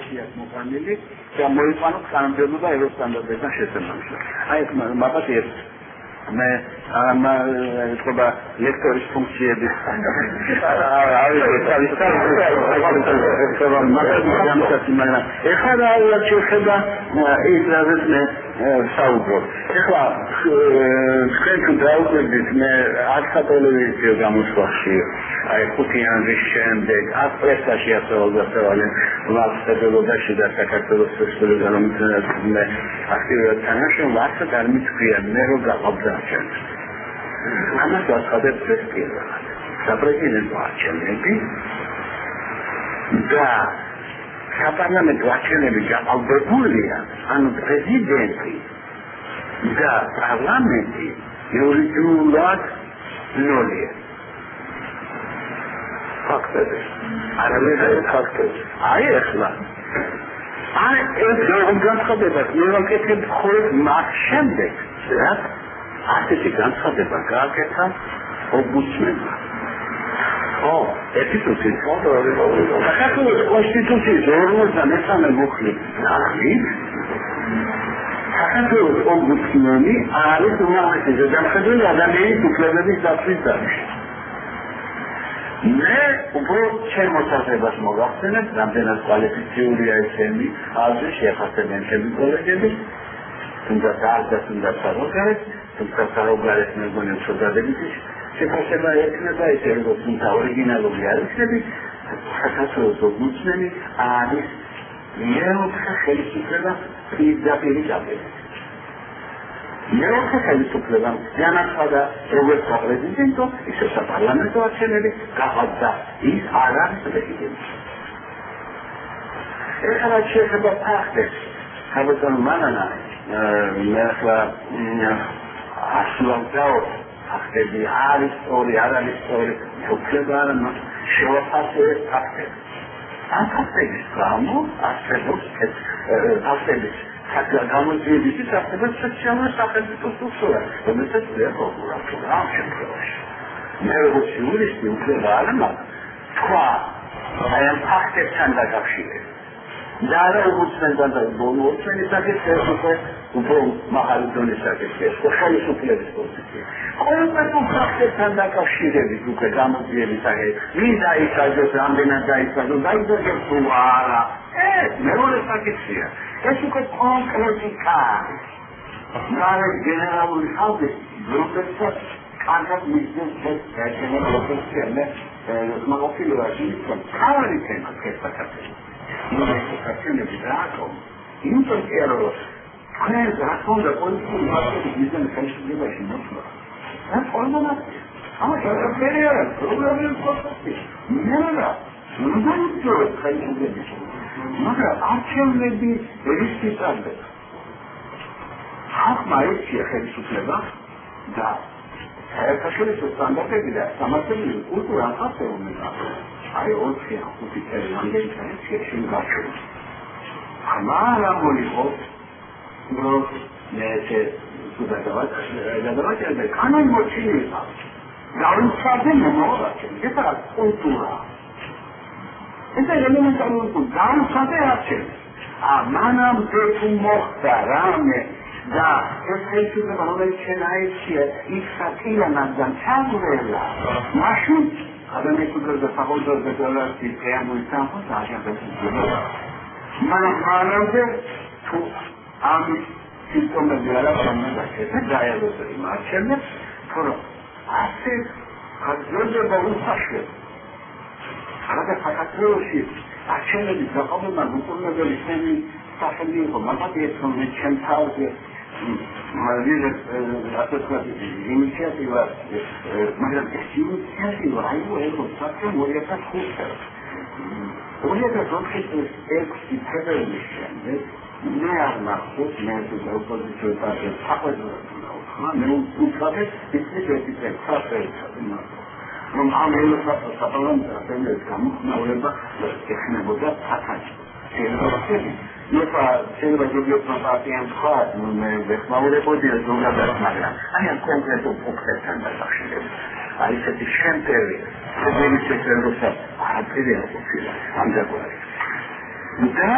ოპერაციას მოყანილი და მოიყვანოთ კანონმდებლობა ევროსტანდარტებთან შესაბამისად. აი ეს მაგათ ერთ მე ეხება ლექტორის ფუნქციების ეხლა შეიძლება ის რაზეც მე საუბრობ. ეხლა თქვენ თუ დაუკვირდით მე არც ტელევიზიო გამოსვლაში აი 5 იანვრის შემდეგ პრესაში ასწავლენ ვალდებულობაში და საქართველოს რესპუბლიკის გამომცემლობაზე აქტიურად თანაშრომი არც არ მithქვია მე რომ გაყავდა ამას ვაცხადებ პრესპირად საპრეზიდენტო არჩევნები და საპარლამენტო არჩევნები გაყალბებულია ანუ პრეზიდენტი და პარლამენტი იურიდიულად ნოლია ფაქტები არამედ ფაქტები აი ახლა აი ეს განცხადებას მე ვაკეთებ მხოლოდ მას შემდეგ რაც ასეთი განცხადება გააკეთა ომბუდსმენმა ეპიზოდის საქართველოს კონსტიტუციის 53 მუხლით ნახით საქართველოს ომბუდსმენი არის უმაღლესი ზედამხედველი ადამიანის უფლებების დაცვის დარგში მე უბრალოდ ჩემ მოსაზრებას მოგახსენებ რამდენად კვალიფიციურია ესენი ალზე შეეხასებიან ჩემი კოლეგები თუნდაც არ და თუნდაც აროგარეთ თუმცა აროგარეთ მეგონი უცოდადებითი შეფასება ექნება ეს როგორც თუმცა ორიგინალური არ იქნება საქართველოს ომბუდსმენი არის მეოთხე ხელისუფლება პირდაპირ გაგება მეოთხე ხელისუფლება განაცხადა როგორც პრეზიდენტო ისე საპარლამენტო არჩევნები გაყავდა ის არ არის პრეზიდენტი ეხლა შეიძლება ფაქტებს საბუთონ მანანა მე ახლა ასლავდაო ფაქტები არის სწორი არ არის სწორი უფლება შევაფასებ ფაქტებს ამ ფაქტების გამო არსებობს ფაქტების გამოძიების საფრთხეს სოციალურ სახელმწიფო სტრუქტურა, რომელსაც პროკურატურა ამ შემთხვევაში. მე როგორც იურისტი უფლება არ მაქვს თქვა აი ამ ფაქტებთან დაკავშირებით. და არა ომბუდსმენთან და ომბუდსმენის საკითხებს უფრო მაღალი დონის საკითხებს, ხელისუფლების პოზიცია. ყოველგვარ ფაქტებთან დაკავშირებით უკვე გამოძიების საკითხი, ვინ დაიცაჯოს, რამდენად დაიცაჯოს, დაიძაბეს თუ არა. მეორე საკითხია. ეს უკვე კონკრეტიკა. მare გენერალური ხალხი როდესაც კარგად მისდევს ეს პროფესიანა მაგალითად ის თავი თემა ქესაკაცი. ინფორმაციები დააკო. ინტერიერო ქენ ზაქონდა პოლიტიკური მასშტაბის მიზანი ხელისუფლებაში მოხდა. რა ყოველდღე ამას შეერა პრობლემები ხოთი. ნერა ნუ ხელისუფლების მაგრამ არჩევნები რისკი წარდება. ხალხმა ეცია ხელისუფლება და საერთაშორისო სტანდარტები და სამართლიანი კულტურა ახასიათებდა. აი 4-5 წელი რამდენი წელი გაჩვენეს. ამარა მოიყო რომ მეცე გადავაჭერდა კანონ მოჩინება. დაუცადე მომავალში. ეს არის კულტურა. ეს ელემენტარული დაუცადე არჩევანი. მანამდე თუ მოხდა რამე და ეს ხელისუფლება რომელიც შეнаეცია იქ საკილანაგან ჩაგვრელა მაშინ ადამიანის და სახელმწიფოს დეკლარაციის პრეამბულის სამყაროს აღიარება. მანამდე თუ ამის სისტემები არ აღმოჩნდა დაიწყო მარჩენებს თორემ ასე ხაზდება უსაშუალო არა საქართველოში არჩევნების გაყოლება გუკურნებელი თემი სახელი იყო მაგათ ერთმანეთს ჩემთავზე მაგრამ ასეთქად ინიციატივა მაგრამ ეს ინიციატივა აიო ეს საქმე 2005 წელს 2006 ფებრვარის შემდეგ მე არ მახსოვს მე თუ ოპოზიციის პარტიის საყოველთაო მე უცადეთ ისეთი ეპიზოდები რომ ამ ელემენტებს საპარლამენტო გამოხმაურება ეხნებოდა ფათაში. შეიძლება ჯობიოთმა პარტიამ თქვა, მე ვეხმაურებოდი ზოგადად, მაგრამ აი ამ კონკრეტულ ფაქტებთან დაკავშირებით. აი ესეთი შემტევი, რომელიც შეიძლება არაფერი არ ყოფილა ამ დაგვარი. და